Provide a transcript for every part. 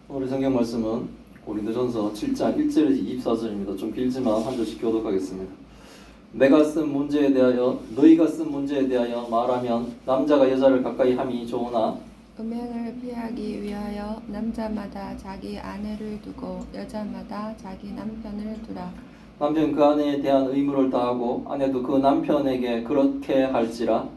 오늘 성경 말씀은 고린도전서 7장 1절에서 24절입니다. 좀 길지만 한 절씩 교독하겠습니다. 너희가 쓴 문제에 대하여 말하면 남자가 여자를 가까이 함이 좋으나 음행을 피하기 위하여 남자마다 자기 아내를 두고 여자마다 자기 남편을 두라. 남편 그 아내에 대한 의무를 다하고 아내도 그 남편에게 그렇게 할지라.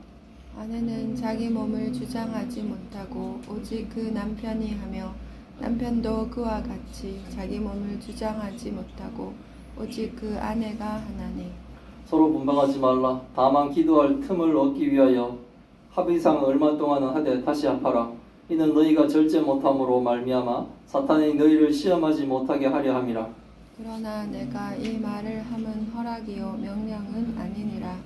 아내는 자기 몸을 주장하지 못하고 오직 그 남편이 하며 남편도 그와 같이 자기 몸을 주장하지 못하고 오직 그 아내가 하나니. 서로 분방하지 말라. 다만 기도할 틈을 얻기 위하여 합의상 얼마 동안은 하되 다시 합하라. 이는 너희가 절제 못함으로 말미암아 사탄이 너희를 시험하지 못하게 하려 함이라. 그러나 내가 이 말을 함은 허락이요 명령은 아니니라.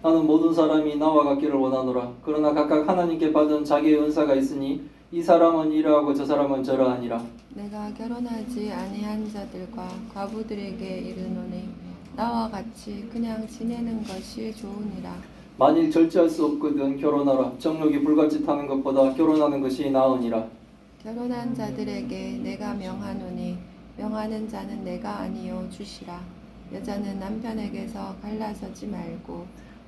나는 모든 사람이 나와 같기를 원하노라. 그러나 각각 하나님께 받은 자기의 은사가 있으니 이 사람은 이러하고 저 사람은 저러하니라. 내가 결혼하지 아니한 자들과 과부들에게 이르노니 나와 같이 그냥 지내는 것이 좋으니라. 만일 절제할 수 없거든 결혼하라. 정욕이 불같이 타는 것보다 결혼하는 것이 나으니라. 결혼한 자들에게 내가 명하노니 명하는 자는 내가 아니요 주시라. 여자는 남편에게서 갈라서지 말고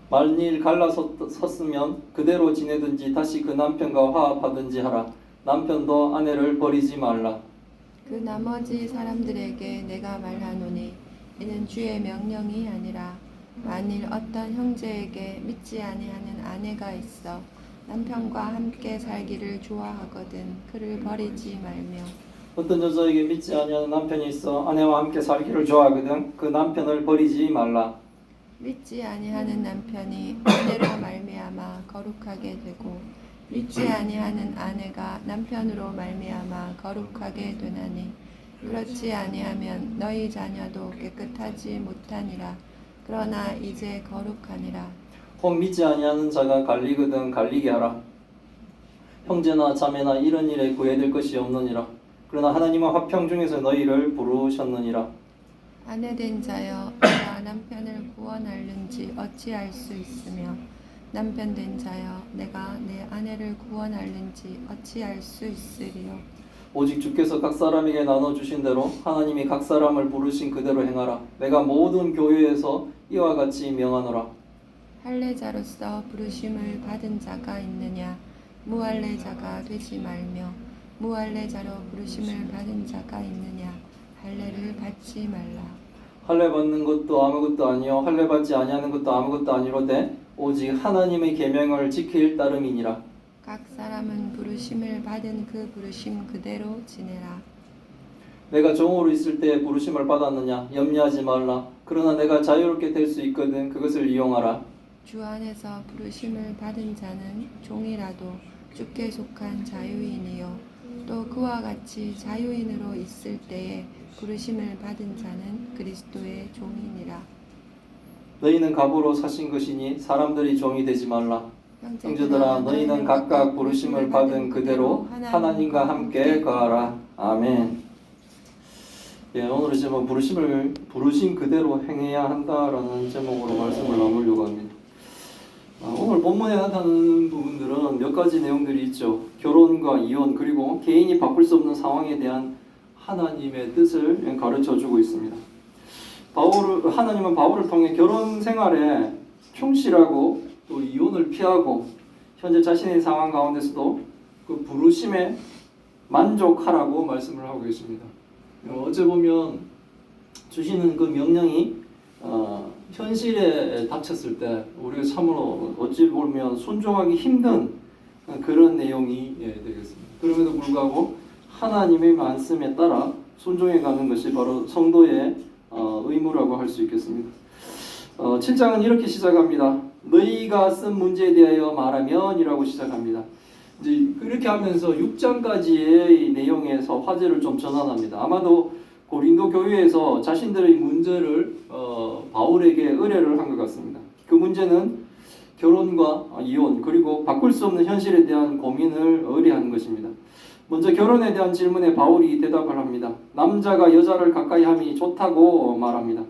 만일 갈라섰으면 그대로 지내든지 다시 그 남편과 화합하든지 하라. 남편도 아내를 버리지 말라. 그 나머지 사람들에게 내가 말하노니 이는 주의 명령이 아니라 만일 어떤 형제에게 믿지 아니하는 아내가 있어 남편과 함께 살기를 좋아하거든 그를 버리지 말며 어떤 여자에게 믿지 아니하는 남편이 있어 아내와 함께 살기를 좋아하거든 그 남편을 버리지 말라. 믿지 아니하는 남편이 아내로 말미암아 거룩하게 되고 믿지 아니하는 아내가 남편으로 말미암아 거룩하게 되나니 그렇지 아니하면 너희 자녀도 깨끗하지 못하니라. 그러나 이제 거룩하니라. 혹 믿지 아니하는 자가 갈리거든 갈리게 하라. 형제나 자매나 이런 일에 구애될 것이 없느니라. 그러나 하나님은 화평 중에서 너희를 부르셨느니라. 아내된 자여 내가 남편을 구원하는지 어찌할 수 있으며 남편된 자여 내가 내 아내를 구원하는지 어찌할 수 있으리요. 오직 주께서 각 사람에게 나눠주신 대로 하나님이 각 사람을 부르신 그대로 행하라. 내가 모든 교회에서 이와 같이 명하노라. 할례자로서 부르심을 받은 자가 있느냐 무할례자가 되지 말며 무할례자로 부르심을 받은 자가 있느냐 할례를 받지 말라. 할례 받는 것도 아무것도 아니요 할례 받지 아니하는 것도 아무것도 아니로되 오직 하나님의 계명을 지킬 따름이니라. 각 사람은 부르심을 받은 그 부르심 그대로 지내라. 내가 종으로 있을 때 부르심을 받았느냐 염려하지 말라. 그러나 내가 자유롭게 될 수 있거든 그것을 이용하라. 주 안에서 부르심을 받은 자는 종이라도 주께 속한 자유인이요 또 그와 같이 자유인으로 있을 때에 부르심을 받은 자는 그리스도의 종이니라. 너희는 갑으로 사신 것이니 사람들이 종이 되지 말라. 형제들아 너희는 각각 부르심을 받은 그대로 하나님과 함께 거하라. 아멘. 오늘은 제목 부르신 그대로 행해야 한다라는 제목으로 말씀을 나누려고 합니다. 오늘 본문에 나타나는 부분들은 몇 가지 내용들이 있죠. 결혼과 이혼 그리고 개인이 바꿀 수 없는 상황에 대한 하나님의 뜻을 가르쳐주고 있습니다. 하나님은 바울을 통해 결혼 생활에 충실하고 또 이혼을 피하고 현재 자신의 상황 가운데서도 그 부르심에 만족하라고 말씀을 하고 계십니다. 어째 보면 주시는 그 명령이 현실에 닥쳤을 때 우리가 참으로 어찌 보면 순종하기 힘든 그런 내용이 되겠습니다. 그럼에도 불구하고 하나님의 말씀에 따라 순종해 가는 것이 바로 성도의 의무라고 할 수 있겠습니다. 7장은 이렇게 시작합니다. 너희가 쓴 문제에 대하여 말하면 이라고 시작합니다. 이제 그렇게 하면서 6장까지의 내용에서 화제를 좀 전환합니다. 아마도 고린도 교회에서 자신들의 문제를 바울에게 의뢰를 한 것 같습니다. 그 문제는 결혼과 이혼 그리고 바꿀 수 없는 현실에 대한 고민을 의뢰한 것입니다. 먼저 결혼에 대한 질문에 바울이 대답을 합니다. 남자가 여자를 가까이 함이 좋다고 말합니다.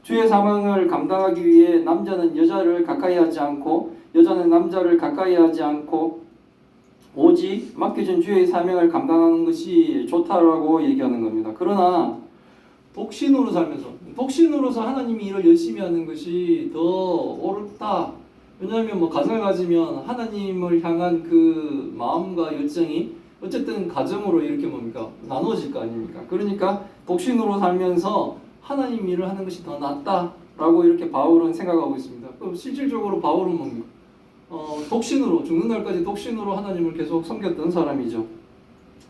주의 사명을 감당하기 위해 남자는 여자를 가까이 하지 않고 여자는 남자를 가까이 하지 않고 오직 맡겨진 주의 사명을 감당하는 것이 좋다라고 얘기하는 겁니다. 그러나 독신으로서 하나님이 일을 열심히 하는 것이 더 옳다. 왜냐하면 뭐 가정을 가지면 하나님을 향한 그 마음과 열정이 어쨌든 가정으로 이렇게 뭡니까? 나눠질 거 아닙니까? 그러니까 독신으로 살면서 하나님 일을 하는 것이 더 낫다라고 이렇게 바울은 생각하고 있습니다. 그럼 실질적으로 바울은 뭡니까? 독신으로 죽는 날까지 독신으로 하나님을 계속 섬겼던 사람이죠.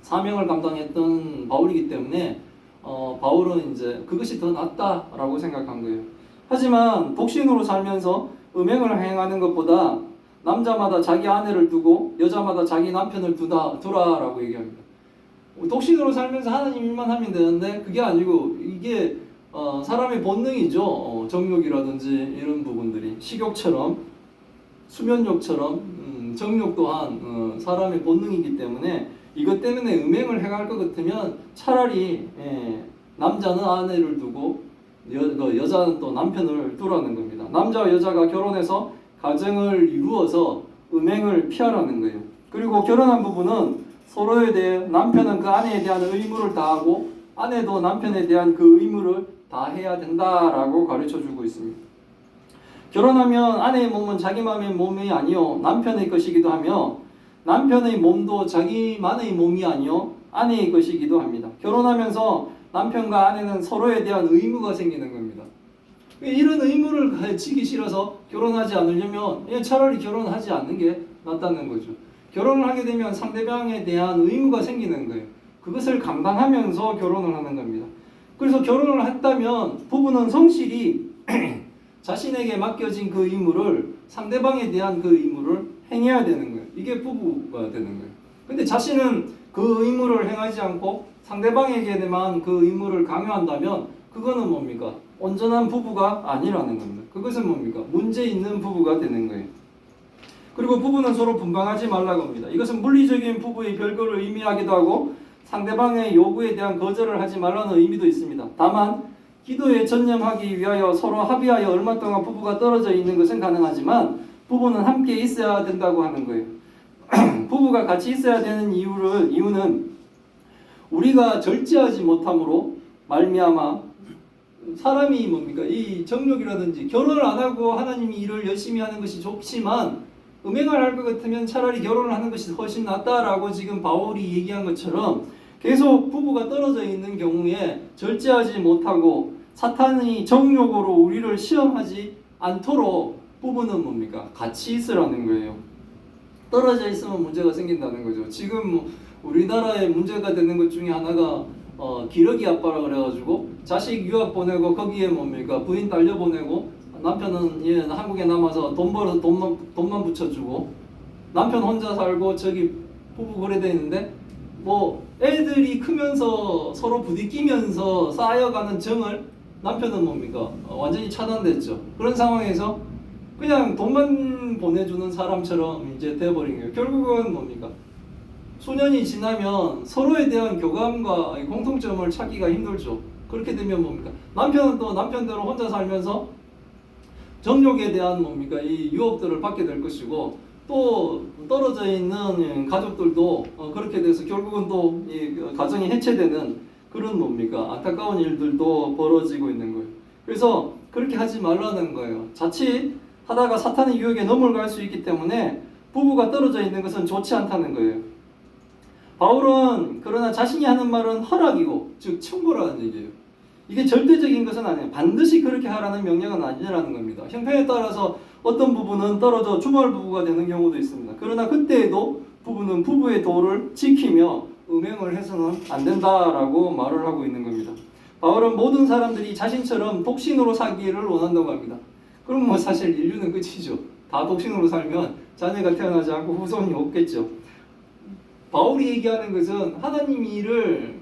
사명을 감당했던 바울이기 때문에 바울은 이제 그것이 더 낫다라고 생각한 거예요. 하지만 독신으로 살면서 음행을 행하는 것보다 남자마다 자기 아내를 두고 여자마다 자기 남편을 두라라고 얘기합니다. 독신으로 살면서 하나님 일만 하면 되는데 그게 아니고 이게 사람의 본능이죠. 정욕이라든지 이런 부분들이 식욕처럼 수면욕처럼 정욕 또한 사람의 본능이기 때문에 이것 때문에 음행을 행할 것 같으면 차라리 남자는 아내를 두고 여자는 또 남편을 두라는 겁니다. 남자와 여자가 결혼해서 가정을 이루어서 음행을 피하라는 거예요. 그리고 결혼한 부부는 서로에 대해 남편은 그 아내에 대한 의무를 다하고 아내도 남편에 대한 그 의무를 다해야 된다라고 가르쳐주고 있습니다. 결혼하면 아내의 몸은 자기 마음의 몸이 아니요 남편의 것이기도 하며 남편의 몸도 자기만의 몸이 아니요 아내의 것이기도 합니다. 결혼하면서 남편과 아내는 서로에 대한 의무가 생기는 겁니다. 이런 의무를 지기 싫어서 결혼하지 않으려면 차라리 결혼하지 않는 게 낫다는 거죠. 결혼을 하게 되면 상대방에 대한 의무가 생기는 거예요. 그것을 감당하면서 결혼을 하는 겁니다. 그래서 결혼을 했다면 부부는 성실히 자신에게 맡겨진 그 의무를 상대방에 대한 그 의무를 행해야 되는 거예요. 이게 부부가 되는 거예요. 근데 자신은 그 의무를 행하지 않고 상대방에게만 그 의무를 강요한다면 그거는 뭡니까? 온전한 부부가 아니라는 겁니다. 그것은 뭡니까? 문제 있는 부부가 되는 거예요. 그리고 부부는 서로 분방하지 말라고 합니다. 이것은 물리적인 부부의 별거를 의미하기도 하고 상대방의 요구에 대한 거절을 하지 말라는 의미도 있습니다. 다만 기도에 전념하기 위하여 서로 합의하여 얼마 동안 부부가 떨어져 있는 것은 가능하지만 부부는 함께 있어야 된다고 하는 거예요. 부부가 같이 있어야 되는 이유는 우리가 절제하지 못함으로 말미암아 사람이 뭡니까? 이 정욕이라든지 결혼을 안 하고 하나님이 일을 열심히 하는 것이 좋지만 음행을 할 것 같으면 차라리 결혼을 하는 것이 훨씬 낫다라고 지금 바울이 얘기한 것처럼 계속 부부가 떨어져 있는 경우에 절제하지 못하고 사탄이 정욕으로 우리를 시험하지 않도록 부부는 뭡니까? 같이 있으라는 거예요. 떨어져 있으면 문제가 생긴다는 거죠. 지금 우리나라에 문제가 되는 것 중에 하나가 기러기 아빠라 그래가지고 자식 유학 보내고 거기에 뭡니까? 부인 딸려 보내고 남편은 한국에 남아서 돈 벌어서 돈만 붙여주고 남편 혼자 살고 저기 부부 거래돼 있는데 뭐 애들이 크면서 서로 부딪히면서 쌓여가는 정을 남편은 뭡니까? 완전히 차단됐죠. 그런 상황에서 그냥 돈만 보내주는 사람처럼 이제 돼버린 거예요. 결국은 뭡니까? 수년이 지나면 서로에 대한 교감과 공통점을 찾기가 힘들죠. 그렇게 되면 뭡니까? 남편은 또 남편대로 혼자 살면서 정욕에 대한 뭡니까? 이 유혹들을 받게 될 것이고 또 떨어져 있는 가족들도 그렇게 돼서 결국은 또 이 가정이 해체되는 그런 뭡니까? 안타까운 일들도 벌어지고 있는 거예요. 그래서 그렇게 하지 말라는 거예요. 자칫 하다가 사탄의 유혹에 넘어갈 수 있기 때문에 부부가 떨어져 있는 것은 좋지 않다는 거예요. 바울은 그러나 자신이 하는 말은 허락이고 즉 충고라는 얘기예요. 이게 절대적인 것은 아니에요. 반드시 그렇게 하라는 명령은 아니라는 겁니다. 형편에 따라서 어떤 부부는 떨어져 주말 부부가 되는 경우도 있습니다. 그러나 그때에도 부부는 부부의 도를 지키며 음행을 해서는 안 된다라고 말을 하고 있는 겁니다. 바울은 모든 사람들이 자신처럼 독신으로 살기를 원한다고 합니다. 그럼 뭐 사실 인류는 끝이죠. 다 독신으로 살면 자녀가 태어나지 않고 후손이 없겠죠. 바울이 얘기하는 것은 하나님 일을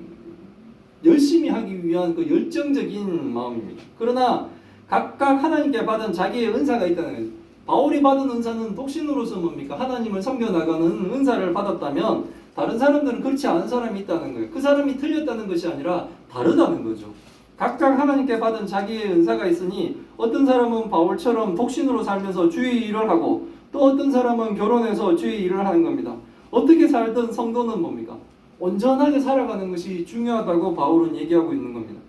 열심히 하기 위한 그 열정적인 마음입니다. 그러나 각각 하나님께 받은 자기의 은사가 있다는 거예요. 바울이 받은 은사는 독신으로서 뭡니까? 하나님을 섬겨나가는 은사를 받았다면 다른 사람들은 그렇지 않은 사람이 있다는 거예요. 그 사람이 틀렸다는 것이 아니라 다르다는 거죠. 각각 하나님께 받은 자기의 은사가 있으니 어떤 사람은 바울처럼 독신으로 살면서 주의 일을 하고 또 어떤 사람은 결혼해서 주의 일을 하는 겁니다. 어떻게 살든 성도는 뭡니까? 온전하게 살아가는 것이 중요하다고 바울은 얘기하고 있는 겁니다.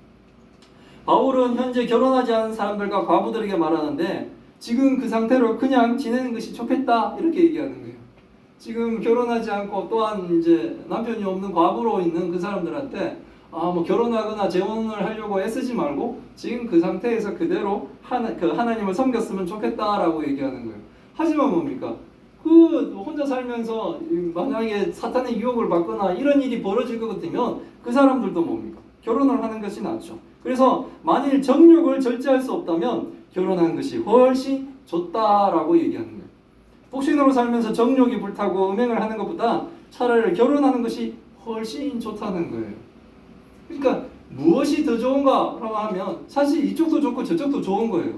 바울은 현재 결혼하지 않은 사람들과 과부들에게 말하는데 지금 그 상태로 그냥 지내는 것이 좋겠다 이렇게 얘기하는 거예요. 지금 결혼하지 않고 또한 이제 남편이 없는 과부로 있는 그 사람들한테 뭐 결혼하거나 재혼을 하려고 애쓰지 말고 지금 그 상태에서 그대로 하나님을 섬겼으면 좋겠다라고 얘기하는 거예요. 하지만 뭡니까? 그 혼자 살면서 만약에 사탄의 유혹을 받거나 이런 일이 벌어질 것 같으면 그 사람들도 뭡니까? 결혼을 하는 것이 낫죠. 그래서 만일 정욕을 절제할 수 없다면 결혼하는 것이 훨씬 좋다라고 얘기하는 거예요. 독신으로 살면서 정욕이 불타고 음행을 하는 것보다 차라리 결혼하는 것이 훨씬 좋다는 거예요. 그러니까 무엇이 더 좋은가라고 하면 사실 이쪽도 좋고 저쪽도 좋은 거예요.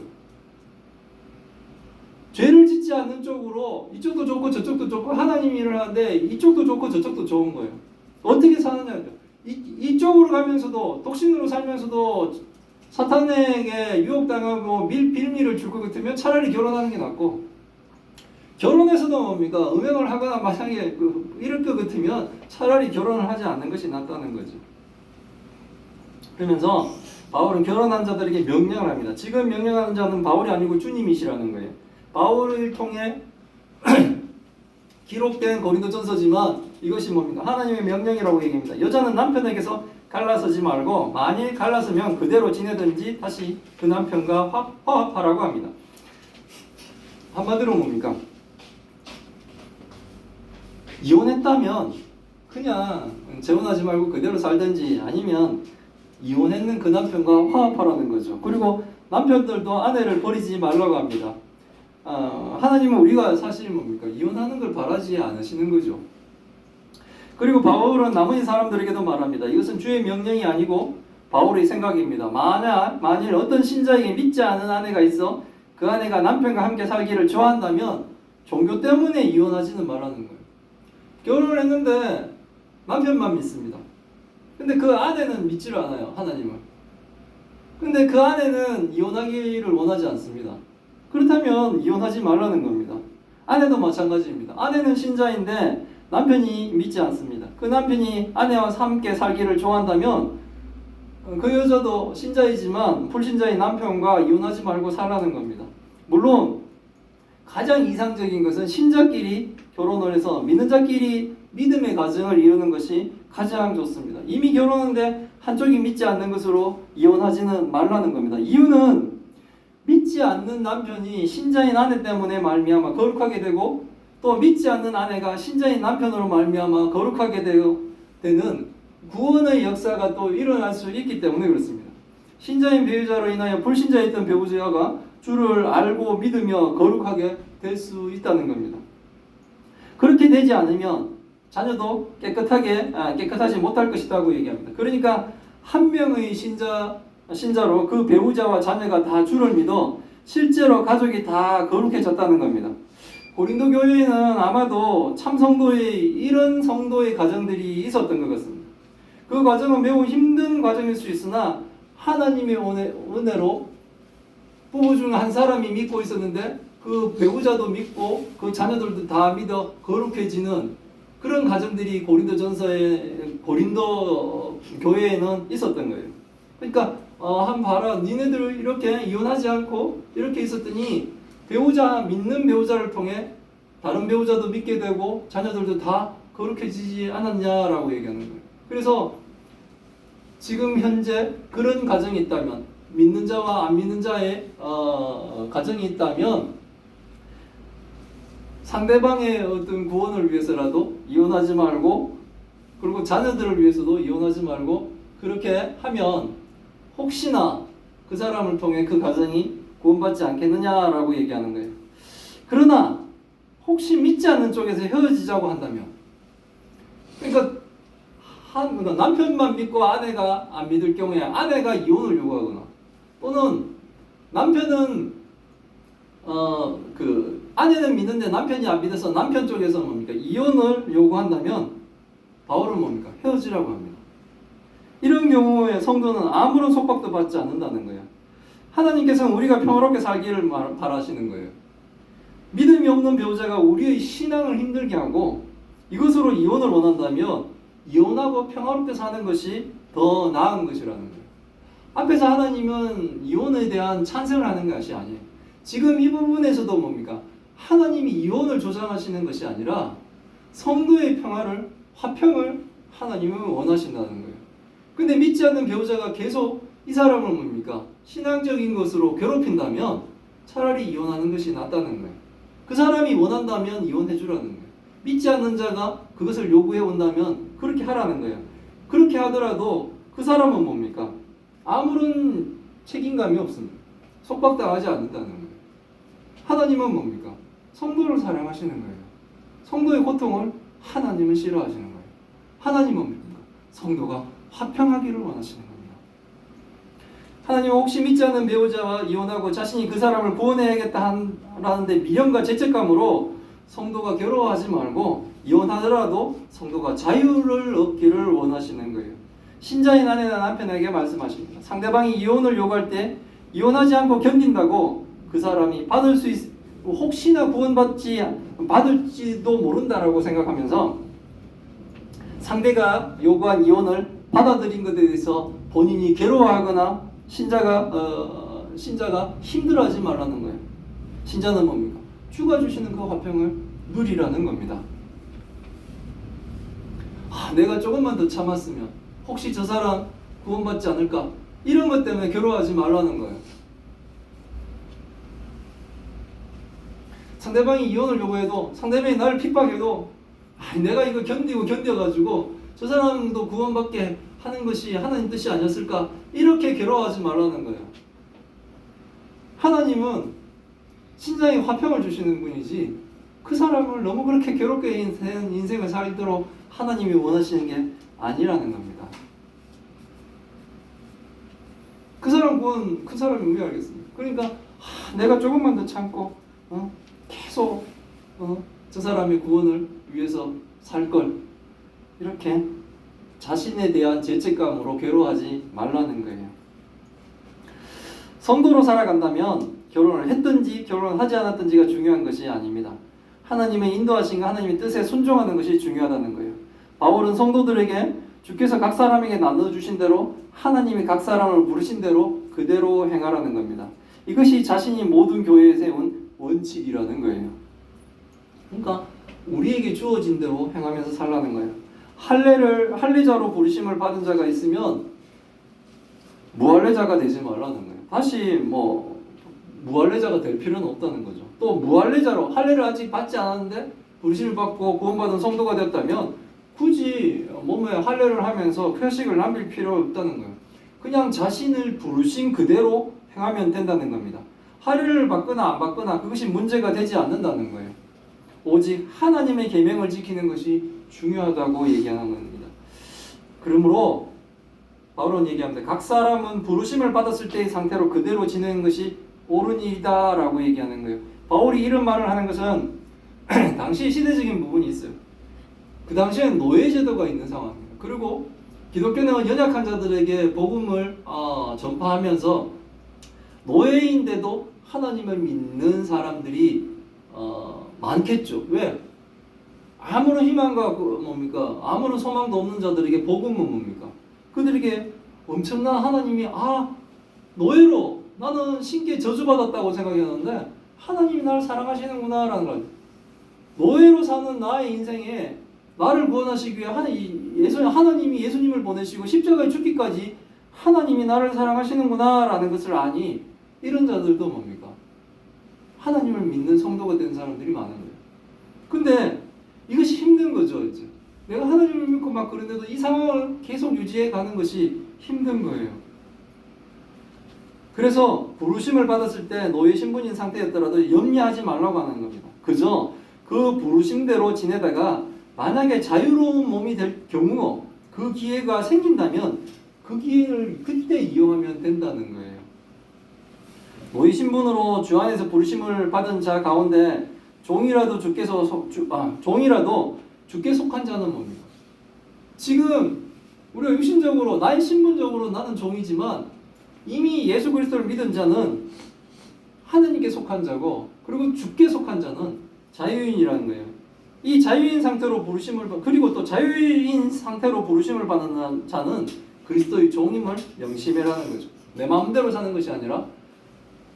죄를 짓지 않는 쪽으로 이쪽도 좋고 저쪽도 좋고 하나님 일을 하는데 이쪽도 좋고 저쪽도 좋은 거예요. 어떻게 사느냐죠. 이쪽으로 가면서도 독신으로 살면서도 사탄에게 유혹당하고 빌미를 줄 것 같으면 차라리 결혼하는 게 낫고, 결혼해서도 뭡니까? 음행을 하거나 만약에 이럴 것 같으면 차라리 결혼을 하지 않는 것이 낫다는 거죠. 그러면서 바울은 결혼한 자들에게 명령을 합니다. 지금 명령하는 자는 바울이 아니고 주님이시라는 거예요. 바울을 통해 기록된 고린도전서지만 이것이 뭡니까? 하나님의 명령이라고 얘기합니다. 여자는 남편에게서 갈라서지 말고 만일 갈라서면 그대로 지내든지 다시 그 남편과 화합하라고 합니다. 한마디로 뭡니까? 이혼했다면 그냥 재혼하지 말고 그대로 살든지 아니면 이혼했는 그 남편과 화합하라는 거죠. 그리고 남편들도 아내를 버리지 말라고 합니다. 하나님은 우리가 사실 뭡니까? 이혼하는 걸 바라지 않으시는 거죠. 그리고 바울은 나머지 사람들에게도 말합니다. 이것은 주의 명령이 아니고 바울의 생각입니다. 만일 어떤 신자에게 믿지 않은 아내가 있어 그 아내가 남편과 함께 살기를 좋아한다면 종교 때문에 이혼하지는 말라는 거예요. 결혼을 했는데 남편만 믿습니다. 근데 그 아내는 믿지를 않아요. 하나님을. 근데 그 아내는 이혼하기를 원하지 않습니다. 그렇다면 이혼하지 말라는 겁니다. 아내도 마찬가지입니다. 아내는 신자인데 남편이 믿지 않습니다. 그 남편이 아내와 함께 살기를 좋아한다면 그 여자도 신자이지만 불신자인 남편과 이혼하지 말고 살라는 겁니다. 물론 가장 이상적인 것은 신자끼리 결혼을 해서 믿는 자끼리 믿음의 가정을 이루는 것이 가장 좋습니다. 이미 결혼했는데 한쪽이 믿지 않는 것으로 이혼하지는 말라는 겁니다. 이유는 믿지 않는 남편이 신자인 아내 때문에 말미암아 거룩하게 되고 또 믿지 않는 아내가 신자인 남편으로 말미암아 거룩하게 되는 구원의 역사가 또 일어날 수 있기 때문에 그렇습니다. 신자인 배우자로 인하여 불신자였던 배우자가 주를 알고 믿으며 거룩하게 될 수 있다는 겁니다. 그렇게 되지 않으면 자녀도 깨끗하지 못할 것이라고 얘기합니다. 그러니까 한 명의 신자로 그 배우자와 자녀가 다 주를 믿어 실제로 가족이 다 거룩해졌다는 겁니다. 고린도 교회에는 아마도 참 성도의 이런 성도의 과정들이 있었던 것 같습니다. 그 과정은 매우 힘든 과정일 수 있으나 하나님의 은혜로 부부 중 한 사람이 믿고 있었는데 그 배우자도 믿고 그 자녀들도 다 믿어 거룩해지는 그런 과정들이 고린도 교회에는 있었던 거예요. 그러니까 봐라, 니네들 이렇게 이혼하지 않고 이렇게 있었더니 믿는 배우자를 통해 다른 배우자도 믿게 되고 자녀들도 다 거룩해지지 않았냐라고 얘기하는 거예요. 그래서 지금 현재 그런 가정이 있다면, 믿는 자와 안 믿는 자의 가정이 있다면 상대방의 어떤 구원을 위해서라도 이혼하지 말고, 그리고 자녀들을 위해서도 이혼하지 말고 그렇게 하면 혹시나 그 사람을 통해 그 가정이 구원받지 않겠느냐라고 얘기하는 거예요. 그러나 혹시 믿지 않는 쪽에서 헤어지자고 한다면, 그러니까 남편만 믿고 아내가 안 믿을 경우에 아내가 이혼을 요구하거나, 또는 남편은 아내는 믿는데 남편이 안 믿어서 남편 쪽에서 뭡니까? 이혼을 요구한다면 바울은 뭡니까? 헤어지라고 합니다. 이런 경우에 성도는 아무런 속박도 받지 않는다는 거예요. 하나님께서는 우리가 평화롭게 살기를 바라시는 거예요. 믿음이 없는 배우자가 우리의 신앙을 힘들게 하고 이것으로 이혼을 원한다면 이혼하고 평화롭게 사는 것이 더 나은 것이라는 거예요. 앞에서 하나님은 이혼에 대한 찬성을 하는 것이 아니에요. 지금 이 부분에서도 뭡니까? 하나님이 이혼을 조장하시는 것이 아니라 성도의 평화를, 화평을 하나님은 원하신다는 거예요. 근데 믿지 않는 배우자가 계속 이 사람을 뭡니까? 신앙적인 것으로 괴롭힌다면 차라리 이혼하는 것이 낫다는 거예요. 그 사람이 원한다면 이혼해 주라는 거예요. 믿지 않는 자가 그것을 요구해 온다면 그렇게 하라는 거예요. 그렇게 하더라도 그 사람은 뭡니까? 아무런 책임감이 없습니다. 속박당하지 않는다는 거예요. 하나님은 뭡니까? 성도를 사랑하시는 거예요. 성도의 고통을 하나님은 싫어하시는 거예요. 하나님은 뭡니까? 성도가 화평하기를 원하시는 겁니다. 하나님은 혹시 믿지 않는 배우자와 이혼하고 자신이 그 사람을 구원해야겠다 하는데 미련과 죄책감으로 성도가 괴로워하지 말고 이혼하더라도 성도가 자유를 얻기를 원하시는 거예요. 신자인 아내나 남편에게 말씀하십니다. 상대방이 이혼을 요구할 때 이혼하지 않고 견딘다고 그 사람이 받을 수 혹시나 받을지도 모른다라고 생각하면서 상대가 요구한 이혼을 받아들인 것에 대해서 본인이 괴로워하거나 신자가 힘들어하지 말라는 거예요. 신자는 뭡니까? 주가 주시는 그 화평을 누리라는 겁니다. 내가 조금만 더 참았으면 혹시 저 사람 구원받지 않을까? 이런 것 때문에 괴로워하지 말라는 거예요. 상대방이 이혼을 요구해도, 상대방이 나를 핍박해도 내가 이거 견뎌가지고 저 사람도 구원받게 하는 것이 하나님 뜻이 아니었을까? 이렇게 괴로워하지 말라는 거예요. 하나님은 신자에게 화평을 주시는 분이지 그 사람을 너무 그렇게 괴롭게 인생을 살도록 하나님이 원하시는 게 아니라는 겁니다. 그 사람이 왜 알겠습니까? 그러니까 내가 조금만 더 참고 계속 저 사람의 구원을 위해서 살 걸, 이렇게 자신에 대한 죄책감으로 괴로워하지 말라는 거예요. 성도로 살아간다면 결혼을 했든지 결혼을 하지 않았든지가 중요한 것이 아닙니다. 하나님의 인도하심과 하나님의 뜻에 순종하는 것이 중요하다는 거예요. 바울은 성도들에게 주께서 각 사람에게 나눠주신 대로 하나님이 각 사람을 부르신 대로 그대로 행하라는 겁니다. 이것이 자신이 모든 교회에 세운 원칙이라는 거예요. 그러니까 우리에게 주어진 대로 행하면서 살라는 거예요. 할례자로 부르심을 받은 자가 있으면 무할례자가 되지 말라는 거예요. 다시 무할례자가 될 필요는 없다는 거죠. 또 무할례자로 할례를 아직 받지 않았는데 부르심을 받고 구원받은 성도가 되었다면 굳이 몸에 할례를 하면서 표식을 남길 필요 없다는 거예요. 그냥 자신을 부르신 그대로 행하면 된다는 겁니다. 할례를 받거나 안 받거나 그것이 문제가 되지 않는다는 거예요. 오직 하나님의 계명을 지키는 것이 중요하다고 얘기하는 겁니다. 그러므로 바울은 얘기합니다. 각 사람은 부르심을 받았을 때의 상태로 그대로 지내는 것이 옳으니이다 라고 얘기하는 거예요. 바울이 이런 말을 하는 것은 당시 시대적인 부분이 있어요. 그 당시에는 노예제도가 있는 상황입니다. 그리고 기독교는 연약한 자들에게 복음을 전파하면서 노예인데도 하나님을 믿는 사람들이 많겠죠. 왜? 아무런 희망과 아무런 소망도 없는 자들에게 복음은 뭡니까? 그들에게 엄청난 하나님이 노예로 나는 신께 저주받았다고 생각했는데 하나님이 나를 사랑하시는구나 라는 걸, 노예로 사는 나의 인생에 나를 구원하시기 위해 하나님이 예수님을 보내시고 십자가에 죽기까지 하나님이 나를 사랑하시는구나 라는 것을 아니, 이런 자들도 뭡니까? 하나님을 믿는 성도가 된 사람들이 많은 거예요. 근데 이것이 힘든 거죠. 이제 내가 하나님을 믿고 막 그런데도 이 상황을 계속 유지해 가는 것이 힘든 거예요. 그래서 부르심을 받았을 때 노예 신분인 상태였더라도 염려하지 말라고 하는 겁니다. 그저 그 부르심대로 지내다가 만약에 자유로운 몸이 될 경우 그 기회가 생긴다면 그 기회를 그때 이용하면 된다는 거예요. 노예 신분으로 주 안에서 부르심을 받은 자 가운데 종이라도 주께 속한 자는 뭡니까? 지금 우리가 육신적으로 나의 신분적으로 나는 종이지만 이미 예수 그리스도를 믿은 자는 하나님께 속한 자고, 그리고 주께 속한 자는 자유인이라는 거예요. 이 자유인 상태로 부르심을 그리고 또 자유인 상태로 부르심을 받는 자는 그리스도의 종임을 명심해라는 거죠. 내 마음대로 사는 것이 아니라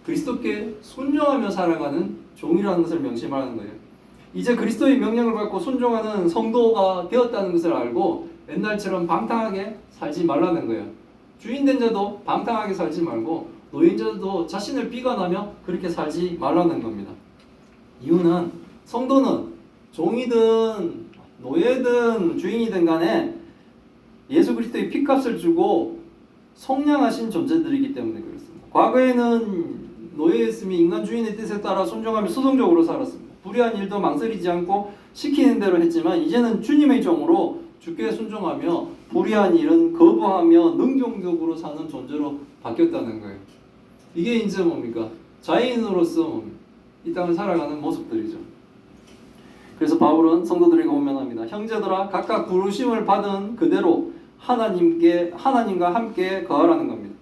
그리스도께 순종하며 살아가는 종이라는 것을 명심하는 거예요. 이제 그리스도의 명령을 받고 순종하는 성도가 되었다는 것을 알고 옛날처럼 방탕하게 살지 말라는 거예요. 주인된 자도 방탕하게 살지 말고 노예인자도 자신을 비관하며 그렇게 살지 말라는 겁니다. 이유는 성도는 종이든 노예든 주인이든 간에 예수 그리스도의 피값을 주고 속량하신 존재들이기 때문에 그렇습니다. 과거에는 노예였으며 인간 주인의 뜻에 따라 순종하며 수동적으로 살았습니다. 불의한 일도 망설이지 않고 시키는 대로 했지만 이제는 주님의 종으로 주께 순종하며 불의한 일은 거부하며 능동적으로 사는 존재로 바뀌었다는 거예요. 이게 이제 뭡니까? 자인으로서 이 땅을 살아가는 모습들이죠. 그래서 바울은 성도들에게 권면합니다. 형제들아 각각 부르심을 받은 그대로 하나님과 함께 거하라는 겁니다.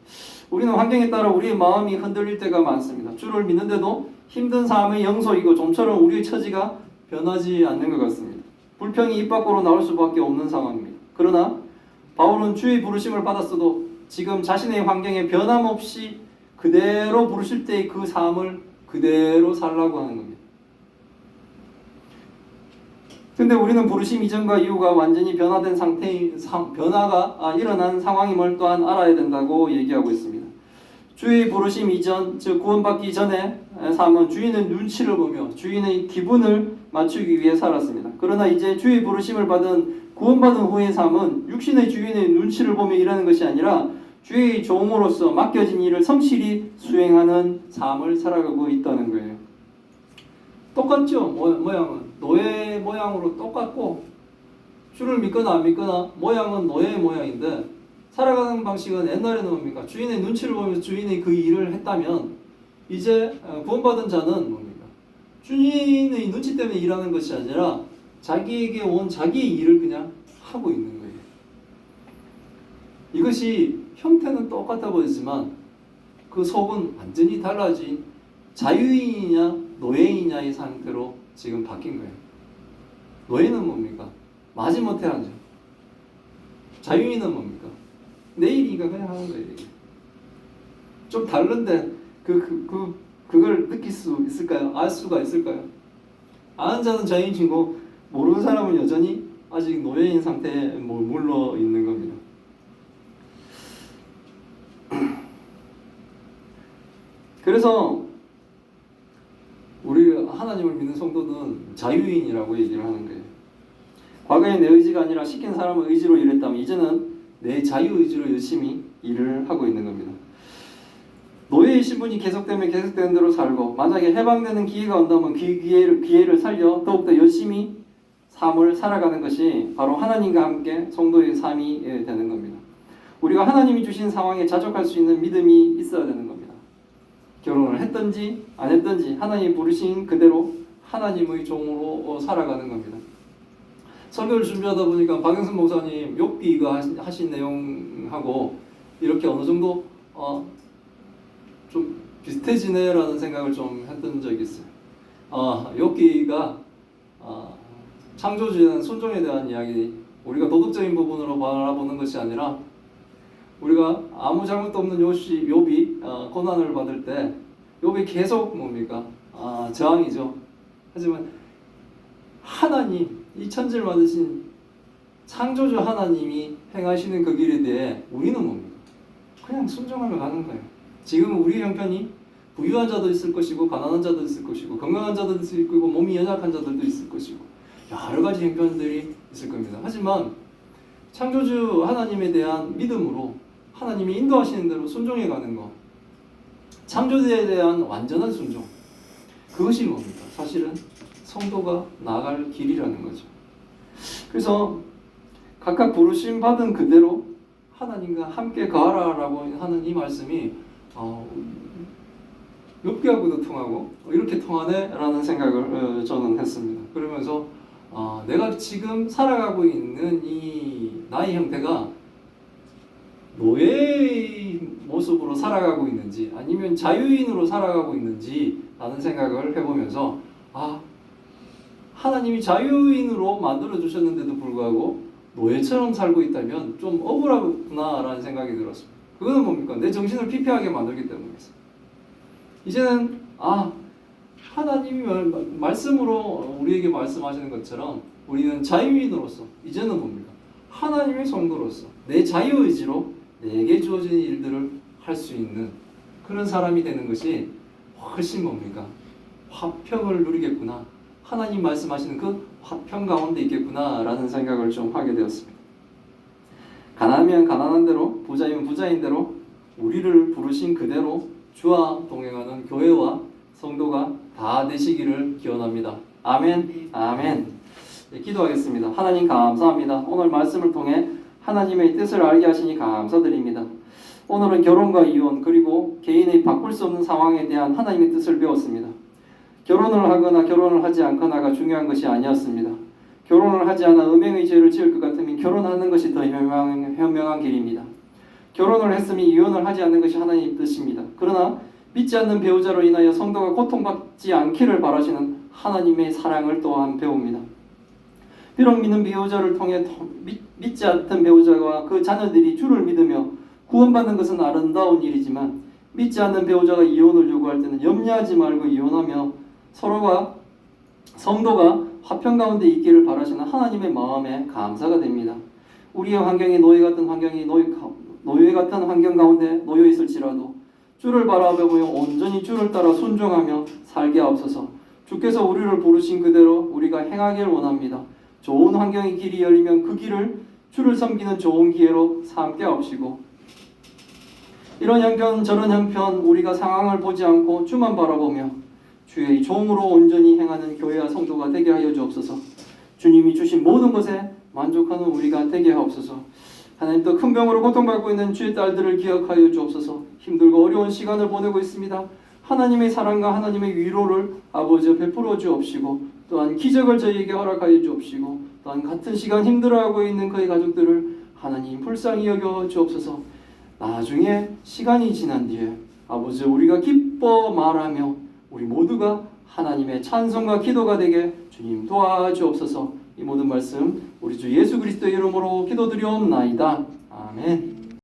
우리는 환경에 따라 우리의 마음이 흔들릴 때가 많습니다. 주를 믿는데도 힘든 삶의 영속이고 좀처럼 우리의 처지가 변하지 않는 것 같습니다. 불평이 입 밖으로 나올 수밖에 없는 상황입니다. 그러나 바울은 주의 부르심을 받았어도 지금 자신의 환경에 변함없이 그대로 부르실 때의 그 삶을 그대로 살라고 하는 겁니다. 근데 우리는 부르심 이전과 이후가 완전히 변화된 변화가 일어난 상황임을 또한 알아야 된다고 얘기하고 있습니다. 주의 부르심 이전, 즉 구원받기 전에 삶은 주인의 눈치를 보며 주인의 기분을 맞추기 위해 살았습니다. 그러나 이제 주의 부르심을 받은 구원받은 후의 삶은 육신의 주인의 눈치를 보며 일하는 것이 아니라 주의 종으로서 맡겨진 일을 성실히 수행하는 삶을 살아가고 있다는 거예요. 똑같죠? 모양은 노예 모양으로 똑같고 주를 믿거나 안 믿거나 모양은 노예의 모양인데 살아가는 방식은 옛날에는 뭡니까? 주인의 눈치를 보면서 주인의 그 일을 했다면 이제 구원받은 자는 뭡니까? 주인의 눈치 때문에 일하는 것이 아니라 자기에게 온 자기의 일을 그냥 하고 있는 거예요. 이것이 형태는 똑같아 보이지만 그 속은 완전히 달라진 자유인이냐 노예이냐의 상태로 지금 바뀐 거예요. 노예는 뭡니까? 마지못해 하죠. 자유인은 뭡니까? 내일이가 그냥 하는 거예요. 좀 다른데 그걸 느낄 수 있을까요? 알 수가 있을까요? 아는 자는 자유인이고 모르는 사람은 여전히 아직 노예인 상태에 물러 있는 겁니다. 그래서 우리 하나님을 믿는 성도는 자유인이라고 얘기를 하는 거예요. 과거에 내 의지가 아니라 시킨 사람의 의지로 일했다면 이제는 내 자유의지로 열심히 일을 하고 있는 겁니다. 노예의 신분이 계속되면 계속되는 대로 살고 만약에 해방되는 기회가 온다면 그 기회를 살려 더욱더 열심히 삶을 살아가는 것이 바로 하나님과 함께 성도의 삶이 되는 겁니다. 우리가 하나님이 주신 상황에 자족할 수 있는 믿음이 있어야 되는 겁니다. 결혼을 했든지 안 했든지 하나님이 부르신 그대로 하나님의 종으로 살아가는 겁니다. 설교를 준비하다 보니까 박영선 목사님 욥기가 하신 내용하고 이렇게 어느 정도 좀 비슷해지네라는 생각을 좀 했던 적이 있어요. 욥기가 창조주에 대한 순종에 대한 이야기, 우리가 도덕적인 부분으로 바라보는 것이 아니라 우리가 아무 잘못도 없는 욥이 고난을 받을 때 욥이 계속 뭡니까? 저항이죠. 하지만 하나님, 이 천지를 만드신 창조주 하나님이 행하시는 그 길에 대해 우리는 뭡니까? 그냥 순종하며 가는 거예요. 지금 우리 형편이 부유한 자도 있을 것이고 가난한 자도 있을 것이고 건강한 자도 있을 것이고 몸이 연약한 자들도 있을 것이고 여러 가지 형편들이 있을 겁니다. 하지만 창조주 하나님에 대한 믿음으로 하나님이 인도하시는 대로 순종해 가는 것, 창조주에 대한 완전한 순종, 그것이 뭡니까? 사실은 성도가 나아갈 길이라는 거죠. 그래서 각각 부르심 받은 그대로 하나님과 함께 거하라라고 하는 이 말씀이 욥기하고도 통하고 이렇게 통하네라는 생각을 저는 했습니다. 그러면서 내가 지금 살아가고 있는 이 나의 형태가 노예의 모습으로 살아가고 있는지 아니면 자유인으로 살아가고 있는지 라는 생각을 해보면서 하나님이 자유인으로 만들어 주셨는데도 불구하고 노예처럼 살고 있다면 좀 억울하구나라는 생각이 들었습니다. 그거는 뭡니까? 내 정신을 피폐하게 만들기 때문이었어요. 이제는 하나님이 말씀으로 우리에게 말씀하시는 것처럼 우리는 자유인으로서 이제는 뭡니까? 하나님의 성도로서 내 자유의지로 내게 주어진 일들을 할 수 있는 그런 사람이 되는 것이 훨씬 뭡니까? 화평을 누리겠구나. 하나님 말씀하시는 그 화평 가운데 있겠구나 라는 생각을 좀 하게 되었습니다. 가난하면 가난한 대로, 부자이면 부자인 대로 우리를 부르신 그대로 주와 동행하는 교회와 성도가 다 되시기를 기원합니다. 아멘. 아멘. 네, 기도하겠습니다. 하나님 감사합니다. 오늘 말씀을 통해 하나님의 뜻을 알게 하시니 감사드립니다. 오늘은 결혼과 이혼 그리고 개인의 바꿀 수 없는 상황에 대한 하나님의 뜻을 배웠습니다. 결혼을 하거나 결혼을 하지 않거나가 중요한 것이 아니었습니다. 결혼을 하지 않아 음행의 죄를 지을 것 같으면 결혼하는 것이 더 현명한 길입니다. 결혼을 했으면 이혼을 하지 않는 것이 하나님의 뜻입니다. 그러나 믿지 않는 배우자로 인하여 성도가 고통받지 않기를 바라시는 하나님의 사랑을 또한 배웁니다. 비록 믿는 배우자를 통해 믿지 않던 배우자와 그 자녀들이 주를 믿으며 구원받는 것은 아름다운 일이지만 믿지 않는 배우자가 이혼을 요구할 때는 염려하지 말고 이혼하며 서로가 성도가 화평 가운데 있기를 바라시는 하나님의 마음에 감사가 됩니다. 우리의 환경이 노예 같은 환경 가운데 놓여 있을지라도 주를 바라보며 온전히 주를 따라 순종하며 살게 하옵소서. 주께서 우리를 부르신 그대로 우리가 행하기를 원합니다. 좋은 환경의 길이 열리면 그 길을 주를 섬기는 좋은 기회로 삼게 하옵시고 이런 형편 저런 형편 우리가 상황을 보지 않고 주만 바라보며 주의 종으로 온전히 행하는 교회와 성도가 되게 하여 주옵소서. 주님이 주신 모든 것에 만족하는 우리가 되게 하옵소서. 하나님 또 큰 병으로 고통받고 있는 주의 딸들을 기억하여 주옵소서. 힘들고 어려운 시간을 보내고 있습니다. 하나님의 사랑과 하나님의 위로를 아버지 베풀어 주옵시고 또한 기적을 저희에게 허락하여 주옵시고 또한 같은 시간 힘들어하고 있는 그의 가족들을 하나님 불쌍히 여겨 주옵소서. 나중에 시간이 지난 뒤에 아버지 우리가 기뻐 말하며 우리 모두가 하나님의 찬송과 기도가 되게 주님 도와주옵소서. 이 모든 말씀 우리 주 예수 그리스도의 이름으로 기도드리옵나이다. 아멘.